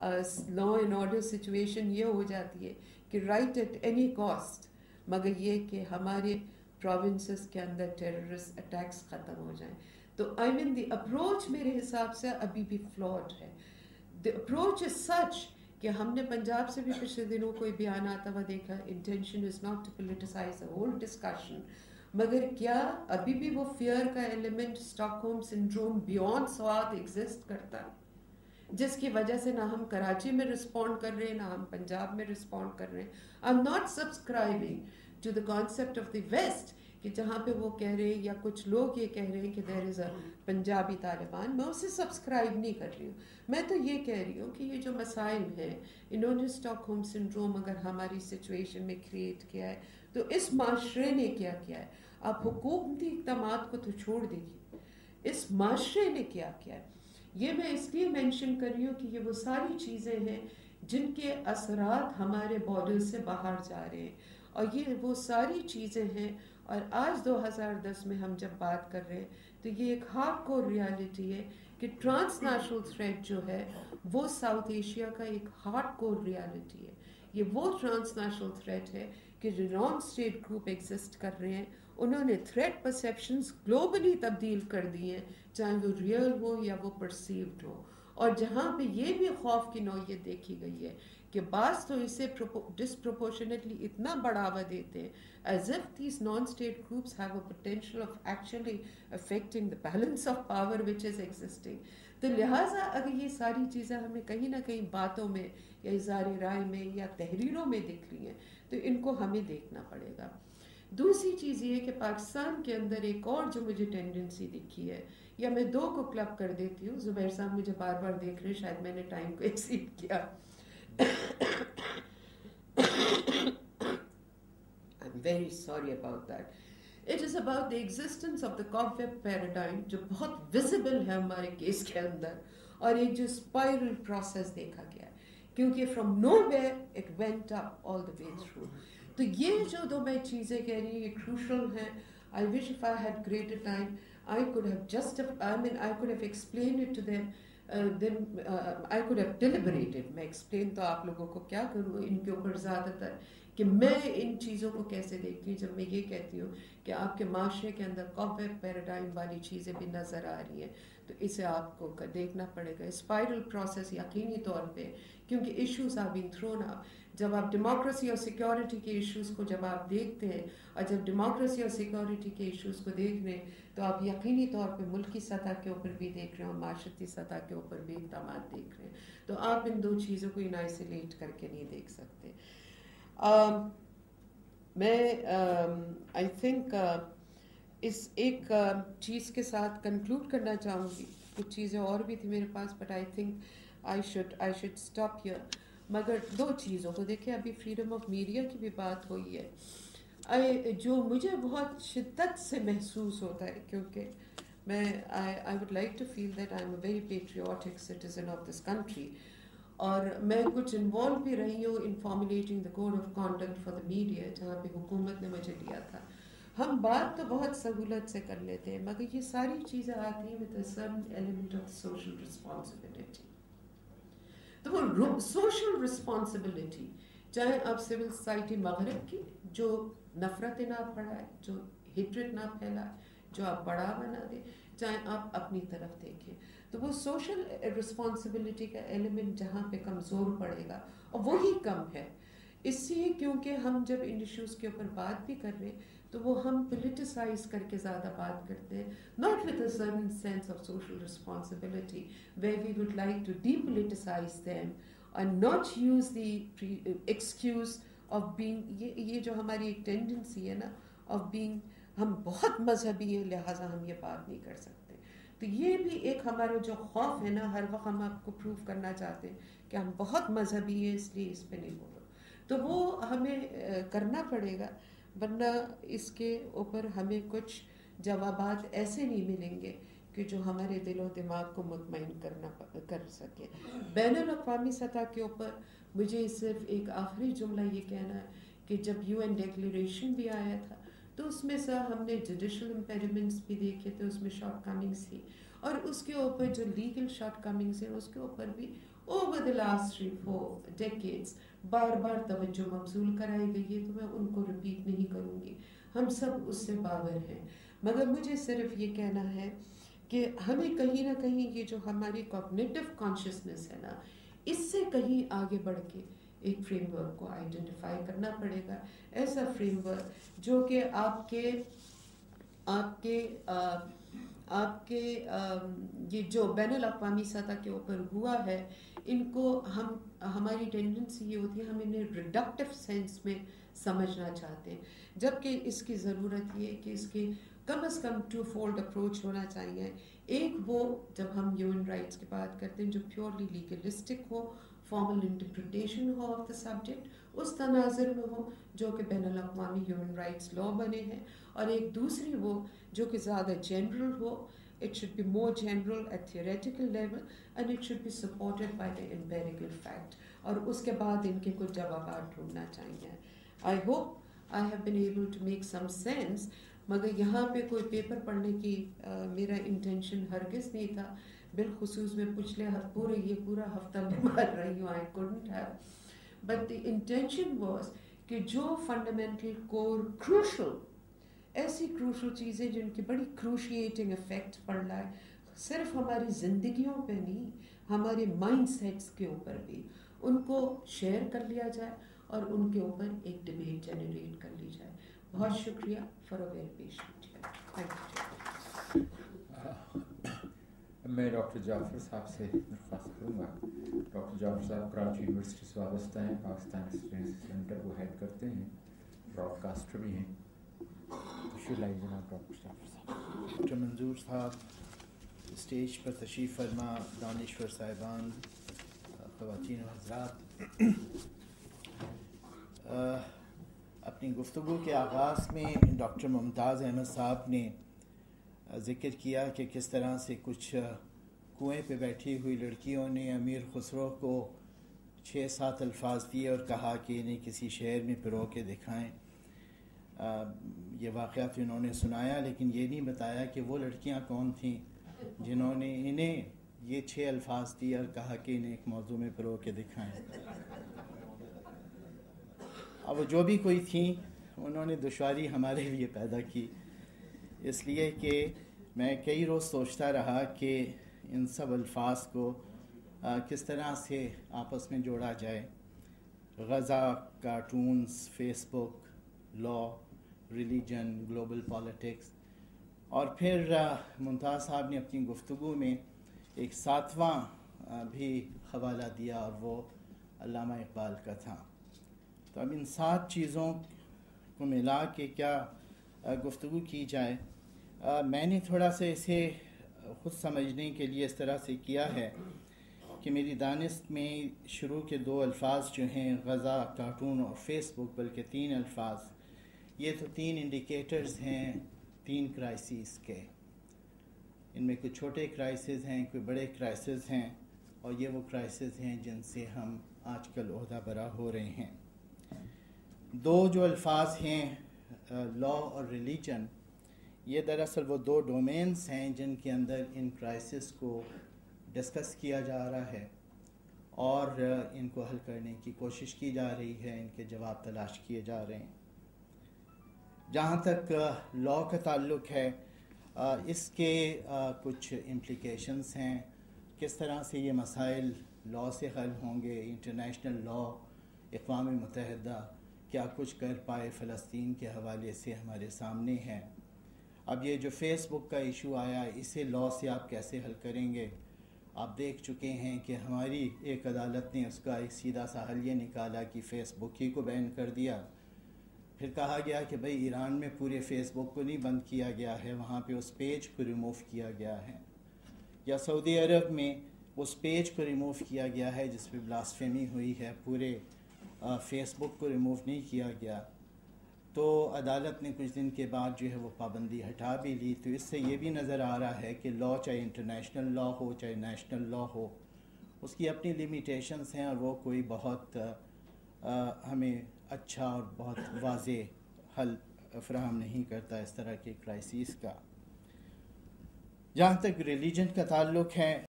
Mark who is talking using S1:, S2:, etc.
S1: Law and order situation ये हो जाती है कि राइट एट एनी कॉस्ट, मगर ये कि हमारे प्रोविंसेस के अंदर टेररिस्ट अटैक्स ख़त्म हो जाएं। तो आई मीन द अप्रोच मेरे हिसाब से अभी भी फ्लॉड है। द अप्रोच इज सच कि हमने पंजाब से भी पिछले दिनों कोई बयान आता हुआ देखा, intention is not to politicize the whole discussion, मगर क्या अभी भी वो फियर का एलिमेंट, स्टॉकहोम सिंड्रोम बियॉन्ड स्वाद एग्जिस्ट करता है, जिसकी वजह से ना हम कराची में रिस्पॉन्ड कर रहे हैं, ना हम पंजाब में रिस्पॉन्ड कर रहे हैं। I am not subscribing to the concept of the west कि जहाँ पे वो कह रहे हैं या कुछ लोग ये कह रहे हैं कि there is a Punjabi Taliban, मैं उसे सब्सक्राइब नहीं कर रही हूँ। मैं तो ये कह रही हूँ कि ये जो मसाइल हैं, इन्होंने स्टॉकहोम सिंड्रोम अगर हमारी सिचुएशन में क्रिएट किया है, तो इस माशरे ने क्या किया है? आप हुकूमती इक़दामात को तो छोड़ दीजिए, इस माशरे ने क्या किया है? ये मैं इसलिए मेंशन कर रही हूँ कि ये वो सारी चीज़ें हैं जिनके असरात हमारे बॉर्डर से बाहर जा रहे हैं, और ये वो सारी चीज़ें हैं। और आज 2010 में हम जब बात कर रहे हैं, तो ये एक हार्डकोर रियलिटी है कि ट्रांसनेशनल थ्रेट जो है वो साउथ एशिया का एक हार्डकोर रियलिटी है। ये वो ट्रांसनेशनल थ्रेट है कि जो नॉन स्टेट ग्रुप एग्जिस्ट कर रहे हैं, उन्होंने थ्रेट परसेप्शंस ग्लोबली तब्दील कर दी हैं, चाहे वो रियल हो या वो परसीव्ड हो। और जहाँ पे ये भी खौफ की नौयत देखी गई है कि बास तो इसे डिस्प्रोपोर्शनेटली इतना बढ़ावा देते हैं, as if these non-state groups have a potential of actually affecting the balance of power which is existing. तो लिहाजा अगर ये सारी चीज़ें हमें कहीं ना कहीं बातों में या इज़हार राय में या तहरीरों में दिख रही हैं, तो इनको हमें देखना पड़ेगा। दूसरी चीज़ ये कि पाकिस्तान के अंदर एक और जो मुझे टेंडेंसी दिखी है, या मैं दो को क्लब कर देती हूँ, जुबैर साहब मुझे बार बार देख रहे हैं, शायद मैंने टाइम को एक्सीड किया। I'm very sorry about that. It is about the existence of the cobweb paradigm, जो बहुत visible है हमारे केस के अंदर, और एक जो spiral process देखा गया है, क्योंकि from nowhere it went up all the way through. तो ये जो दो मैं चीज़ें कह रही हूँ ये crucial हैं. I wish if I had greater time, I could have explained it to them. I could have deliberated. मैं explain तो आप लोगों को क्या करूँ इनके ऊपर ज़्यादातर, कि मैं इन चीज़ों को कैसे देखती हूँ। जब मैं ये कहती हूँ कि आपके माशरे के अंदर कॉबवेब पैराडाइम वाली चीज़ें भी नज़र आ रही हैं, तो इसे आपको देखना पड़ेगा। स्पाइरल प्रोसेस यकीनी तौर पे, क्योंकि issues are being thrown up. जब आप डेमोक्रेसी और सिक्योरिटी के इश्यूज़ को जब आप देखते हैं, और जब डेमोक्रेसी और सिक्योरिटी के इश्यूज़ को देख रहे हैं, तो आप यकीनी तौर पे मुल्की सतह के ऊपर भी देख रहे हो, माशरती सतह के ऊपर भी इक़दाम देख रहे हैं। तो आप इन दो चीज़ों को इन आइसोलेट करके नहीं देख सकते। मैं आई थिंक इस एक चीज़ के साथ कंक्लूड करना चाहूँगी। कुछ चीज़ें और भी थी मेरे पास, but I think I should stop here. मगर दो चीज़ों को देखिए, अभी फ्रीडम ऑफ मीडिया की भी बात हुई है, जो मुझे बहुत शिद्दत से महसूस होता है, क्योंकि मैं I would like to feel that I am a very patriotic citizen of this country, और मैं कुछ इन्वॉल्व भी रही हूँ in formulating the code of conduct for the media, जहाँ पे हुकूमत ने मुझे लिया था। हम बात तो बहुत सहूलत से कर लेते हैं, मगर ये सारी चीज़ें आती हैं with a certain element of social responsibility. तो वो सोशल रिस्पॉन्सिबिलिटी, चाहे आप सिविल सोसाइटी मगरब की जो नफरत ना बढ़ाए, जो हिटरेट ना फैलाए, जो आप बढ़ावा ना दे, चाहे आप अपनी तरफ देखें, तो वो सोशल रिस्पॉन्सिबिलिटी का एलिमेंट जहाँ पे कमज़ोर पड़ेगा, और वही कम है इसलिए क्योंकि हम जब इन इश्यूज़ के ऊपर बात भी कर रहे हैं, तो वो हम पोलिटिसाइज करके ज़्यादा बात करते हैं, not with a certain sense of social responsibility where we would like to depoliticize them and not use the excuse of being, ये जो हमारी एक टेंडेंसी है ना of being, हम बहुत मजहबी है लिहाजा हम ये बात नहीं कर सकते। तो ये भी एक हमारा जो खौफ है ना, हर वक्त हम आपको प्रूव करना चाहते हैं कि हम बहुत मजहबी है इसलिए इस पे नहीं बोलो, तो वो हमें करना पड़ेगा, वरना इसके ऊपर हमें कुछ जवाबात ऐसे नहीं मिलेंगे कि जो हमारे दिलो दिमाग को मुतमईन कर सके। बैनुल अक़वामी सतह के ऊपर मुझे सिर्फ एक आखिरी जुमला ये कहना है कि जब UN डिक्लेरेशन भी आया था, तो उसमें से हमने जुडिशल इम्पेडिमेंट्स भी देखे थे, उसमें शॉर्ट कमिंग्स थी, और उसके ऊपर जो लीगल शॉर्ट कमिंग्स हैं उसके ऊपर भी over the last 3-4 decades बार बार तवज्जो मबसूल कराई गई है, तो मैं उनको रिपीट नहीं करूँगी, हम सब उससे बावर हैं। मगर मुझे सिर्फ ये कहना है कि हमें कहीं ना कहीं ये जो हमारी कॉग्निटिव कॉन्शियसनेस है ना, इससे कहीं आगे बढ़ के एक फ्रेमवर्क को आइडेंटिफाई करना पड़ेगा, ऐसा फ्रेमवर्क जो कि आपके आपके आपके ये जो बैनुल अक़वामी सतह के ऊपर हुआ है, इनको हमारी टेंडेंसी ये होती है हम इन्हें रिडक्टिव सेंस में समझना चाहते हैं, जबकि इसकी ज़रूरत ये है कि इसके कम से कम 2 फोल्ड अप्रोच होना चाहिए। एक वो जब हम ह्यूमन राइट्स की बात करते हैं जो प्योरली लीगलिस्टिक हो, फॉर्मल इंटरप्रिटेशन हो ऑफ द सब्जेक्ट, उस तनाज़ुर में हो जो कि बैनुल अक़वामी ह्यूमन राइट्स लॉ बने हैं, और एक दूसरी वो जो कि ज़्यादा जनरल हो, it should be more general at theoretical level and it should be supported by the empirical fact, और उसके बाद इनके कुछ जवाब ढूंढना चाहिए। I hope I have been able to make some sense, मगर यहाँ पे कोई पेपर पढ़ने की मेरा इंटेंशन हरगिज़ नहीं था, बिलखुसूस मैं पिछले पूरा हफ्ता बीमार रही हूँ, I couldn't have, but the intention was कि जो फंडामेंटल कोर क्रूशल ऐसी क्रूशल चीज़ें जिनकी बड़ी क्रूशिएटिंग इफेक्ट पड़ रहा है सिर्फ हमारी ज़िंदगियों पे नहीं, हमारे माइंड सेट्स के ऊपर भी, उनको शेयर कर लिया जाए और उनके ऊपर एक डिबेट जनरेट कर ली जाए। बहुत शुक्रिया for a very patient. Thank
S2: you. मैं डॉक्टर जाफ़र साहब से दरख्वास्त करूँगा। डॉक्टर जाफ़र साहब कराची यूनिवर्सिटी से वाबस्ता हैं, पाकिस्तान स्टडी सेंटर को हेड करते हैं, ब्रॉडकास्टर भी हैं। जनाब डॉक्टर जाफ़र साहब।
S3: डॉक्टर मंजूर साहब, स्टेज पर तशरीफ़ फरमा, दानिश्वर साहिबान, ख़वातीन व हज़रात, अपनी गुफ्तगू के आगाज़ में डॉक्टर मुमताज़ अहमद साहब ने ज़िक्र किया कि किस तरह से कुछ कुएं पे बैठी हुई लड़कियों ने अमीर खुसरो को 6-7 अल्फाज दिए और कहा कि इन्हें किसी शहर में पिरो के दिखाएँ। ये वाक़या तो इन्होंने सुनाया, लेकिन ये नहीं बताया कि वो लड़कियां कौन थीं जिन्होंने इन्हें ये 6 अल्फाज दिए और कहा कि इन्हें एक मौजू में पिरो के दिखाएं। अब जो भी कोई थी, उन्होंने दुश्वारी हमारे लिए पैदा की, इसलिए कि मैं कई रोज़ सोचता रहा कि इन सब अल्फाज को किस तरह से आपस में जोड़ा जाए। Gaza, cartoons, Facebook, law, religion, global politics, और फिर मुमताज़ साहब ने अपनी गुफ्तगू में एक 7वां भी हवाला दिया और वो अल्लामा इकबाल का था। तो अब इन 7 चीज़ों को मिला के क्या गुफ्तगू की जाए, मैंने थोड़ा सा इसे ख़ुद समझने के लिए इस तरह से किया है कि मेरी दानिश में शुरू के 2 अल्फाज जो हैं, गज़ा, कार्टून और फेसबुक, बल्कि 3 अल्फाज, ये तो 3 इंडिकेटर्स हैं 3 क्राइसिस के। इनमें कुछ छोटे क्राइसिस हैं, कोई बड़े क्राइसिस हैं, और ये वो क्राइसिस हैं जिनसे हम आजकल ओहदा बरा हो रहे हैं। 2 जो अल्फाज हैं, लॉ और रिलीजन, ये दरअसल वो 2 डोमेन्स हैं जिनके अंदर इन क्राइसिस को डिस्कस किया जा रहा है और इनको हल करने की कोशिश की जा रही है, इनके जवाब तलाश किए जा रहे हैं। जहाँ तक लॉ का ताल्लुक़ है, इसके कुछ इम्प्लिकेशंस हैं, किस तरह से ये मसाइल लॉ से हल होंगे। इंटरनेशनल लॉ, अक़वाम मुत्तहिदा क्या कुछ कर पाए फ़लस्तीन के हवाले से हमारे सामने है। अब ये जो फ़ेसबुक का इशू आया, इसे लॉ से आप कैसे हल करेंगे। आप देख चुके हैं कि हमारी एक अदालत ने उसका एक सीधा सा हल ये निकाला कि फ़ेसबुक ही को बैन कर दिया। फिर कहा गया कि भाई ईरान में पूरे फ़ेसबुक को नहीं बंद किया गया है, वहाँ पे उस पेज को रिमूव किया गया है, या सऊदी अरब में उस पेज को रिमूव किया गया है जिस पे ब्लास्फेमी हुई है, पूरे फ़ेसबुक को रिमूव नहीं किया गया। तो अदालत ने कुछ दिन के बाद जो है वो पाबंदी हटा भी ली। तो इससे ये भी नज़र आ रहा है कि लॉ, चाहे इंटरनेशनल लॉ हो चाहे नेशनल लॉ हो, उसकी अपनी लिमिटेशंस हैं और वो कोई बहुत हमें अच्छा और बहुत वाज़े हल फ्राहम नहीं करता इस तरह के क्राइसिस का। जहाँ तक रिलीजन का ताल्लुक़ है,